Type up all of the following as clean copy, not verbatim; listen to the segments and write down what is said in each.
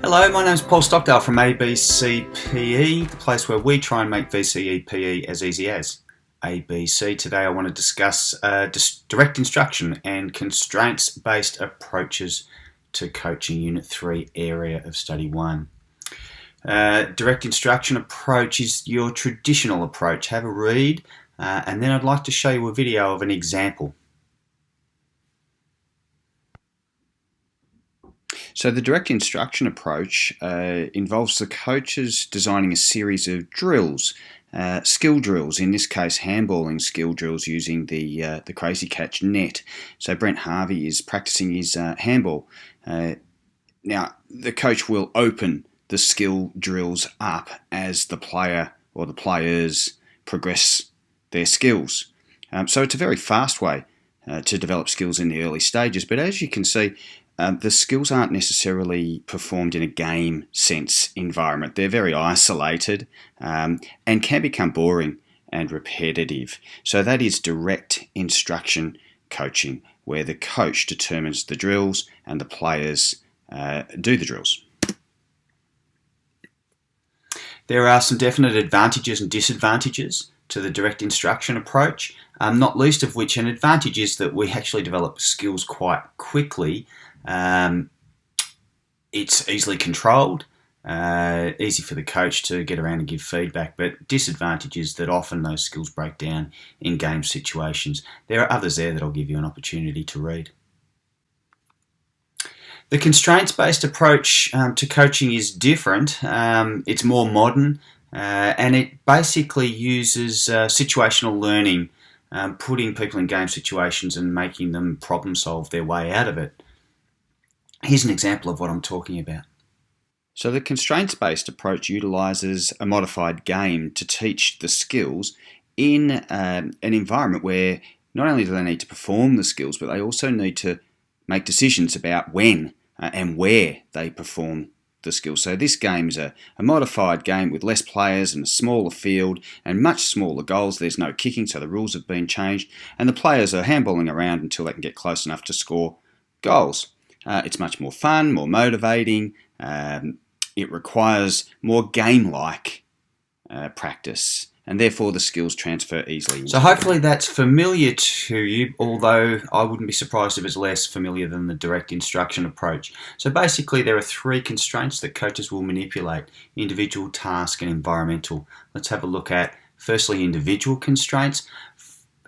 Hello, my name is Paul Stockdale from abcPE, the place where we try and make VCE-PE as easy as ABC. Today I want to discuss direct instruction and constraints-based approaches to coaching Unit 3 area of Study 1. Direct instruction approach is your traditional approach. Have a read and then I'd like to show you a video of an example. So the direct instruction approach involves the coaches designing a series of drills, skill drills, in this case handballing skill drills using the Crazy Catch net. So Brent Harvey is practicing his handball. Now the coach will open the skill drills up as the player or the players progress their skills. So it's a very fast way to develop skills in the early stages, but as you can see, the skills aren't necessarily performed in a game sense environment. They're very isolated and can become boring and repetitive. So that is direct instruction coaching, where the coach determines the drills and the players do the drills. There are some definite advantages and disadvantages to the direct instruction approach, not least of which an advantage is that we actually develop skills quite quickly. It's easily controlled, easy for the coach to get around and give feedback, but disadvantage is that often those skills break down in game situations. There are others there that I'll give you an opportunity to read. The constraints-based approach to coaching is different. It's more modern and it basically uses situational learning, putting people in game situations and making them problem solve their way out of it. Here's an example of what I'm talking about. So the constraints-based approach utilises a modified game to teach the skills in an environment where not only do they need to perform the skills, but they also need to make decisions about when and where they perform the skills. So this game is a modified game with less players and a smaller field and much smaller goals. There's no kicking, so the rules have been changed, and the players are handballing around until they can get close enough to score goals. It's much more fun, more motivating. It requires more game-like practice, and therefore the skills transfer easily. So hopefully that's familiar to you, although I wouldn't be surprised if it's less familiar than the direct instruction approach. So basically there are three constraints that coaches will manipulate: individual, task, and environmental. Let's have a look at, firstly, individual constraints.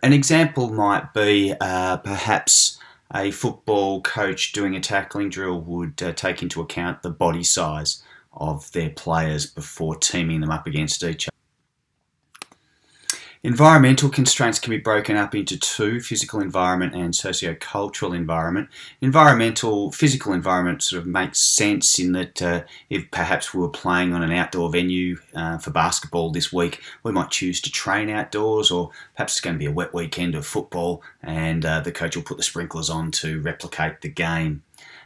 An example might be perhaps a football coach doing a tackling drill would take into account the body size of their players before teaming them up against each other. Environmental constraints can be broken up into two: physical environment and socio-cultural environment. Physical environment sort of makes sense in that if perhaps we were playing on an outdoor venue for basketball this week, we might choose to train outdoors, or perhaps it's going to be a wet weekend of football and the coach will put the sprinklers on to replicate the game.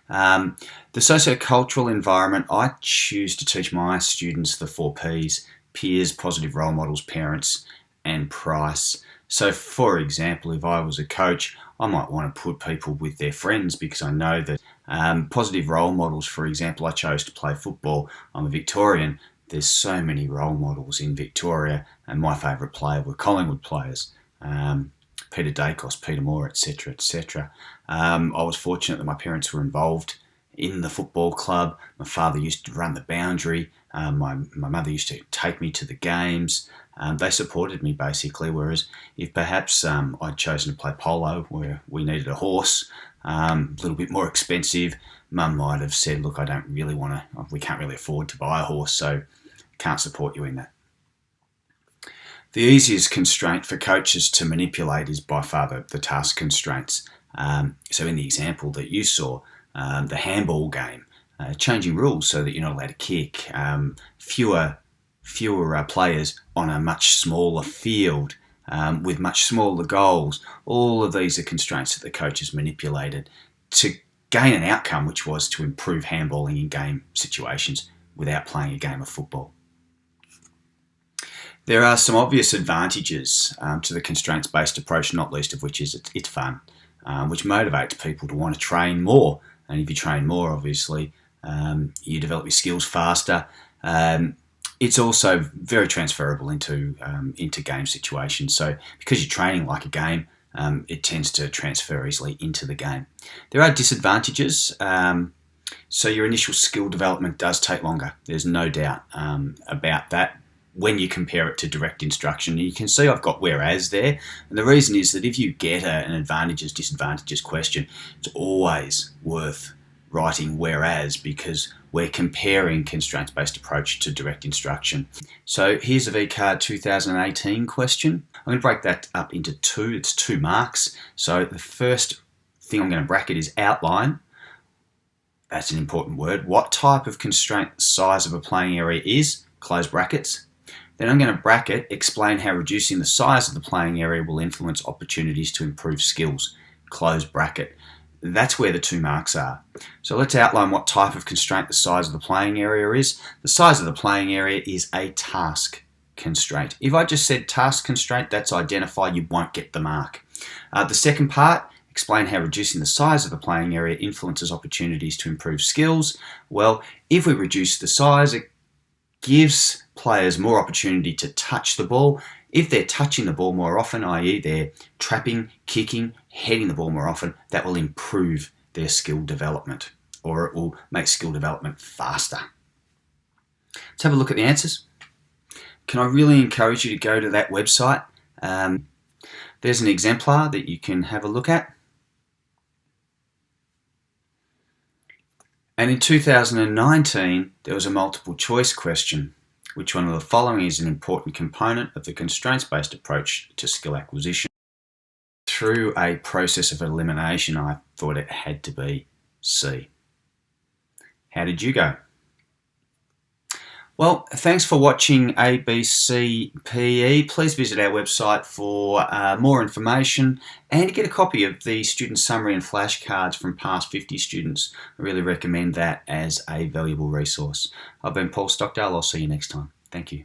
The socio-cultural environment, I choose to teach my students the 4 Ps: peers, positive role models, parents, and price. So for example, if I was a coach, I might want to put people with their friends, because I know that positive role models, for example, I chose to play football. I'm a Victorian. There's so many role models in Victoria, and my favourite player were Collingwood players. Peter Dacos, Peter Moore, etc., etc. I was fortunate that my parents were involved in the football club. My father used to run the boundary. My mother used to take me to the games. They supported me basically, whereas if perhaps I'd chosen to play polo, where we needed a horse, a little bit more expensive, Mum might have said, look, we can't really afford to buy a horse, so can't support you in that. The easiest constraint for coaches to manipulate is by far the task constraints. So in the example that you saw, the handball game, changing rules so that you're not allowed to kick, fewer players on a much smaller field with much smaller goals. All of these are constraints that the coach has manipulated to gain an outcome, which was to improve handballing in game situations without playing a game of football. There are some obvious advantages to the constraints-based approach, not least of which is it's fun, which motivates people to want to train more. And if you train more, obviously, you develop your skills faster. It's also very transferable into game situations. So because you're training like a game, it tends to transfer easily into the game. There are disadvantages. So your initial skill development does take longer. There's no doubt about that when you compare it to direct instruction. You can see I've got whereas there. And the reason is that if you get an advantages, disadvantages question, it's always worth writing whereas, because we're comparing constraints-based approach to direct instruction. So here's a VCARD 2018 question. I'm going to break that up into two. It's 2 marks. So the first thing I'm going to bracket is outline. That's an important word. What type of constraint the size of a playing area is, close brackets. Then I'm going to bracket, explain how reducing the size of the playing area will influence opportunities to improve skills, close bracket. That's where the 2 marks are. So let's outline what type of constraint the size of the playing area is. The size of the playing area is a task constraint. If I just said task constraint, that's identify, you won't get the mark. The second part, explain how reducing the size of the playing area influences opportunities to improve skills. Well, if we reduce the size, it gives players more opportunity to touch the ball. If they're touching the ball more often, i.e. they're trapping, kicking, heading the ball more often, that will improve their skill development, or it will make skill development faster. Let's have a look at the answers. Can I really encourage you to go to that website? There's an exemplar that you can have a look at. And in 2019, there was a multiple choice question. Which one of the following is an important component of the constraints-based approach to skill acquisition? Through a process of elimination, I thought it had to be C. How did you go? Well, thanks for watching abcPE. Please visit our website for more information and to get a copy of the student summary and flashcards from past 50 students. I really recommend that as a valuable resource. I've been Paul Stockdale. I'll see you next time. Thank you.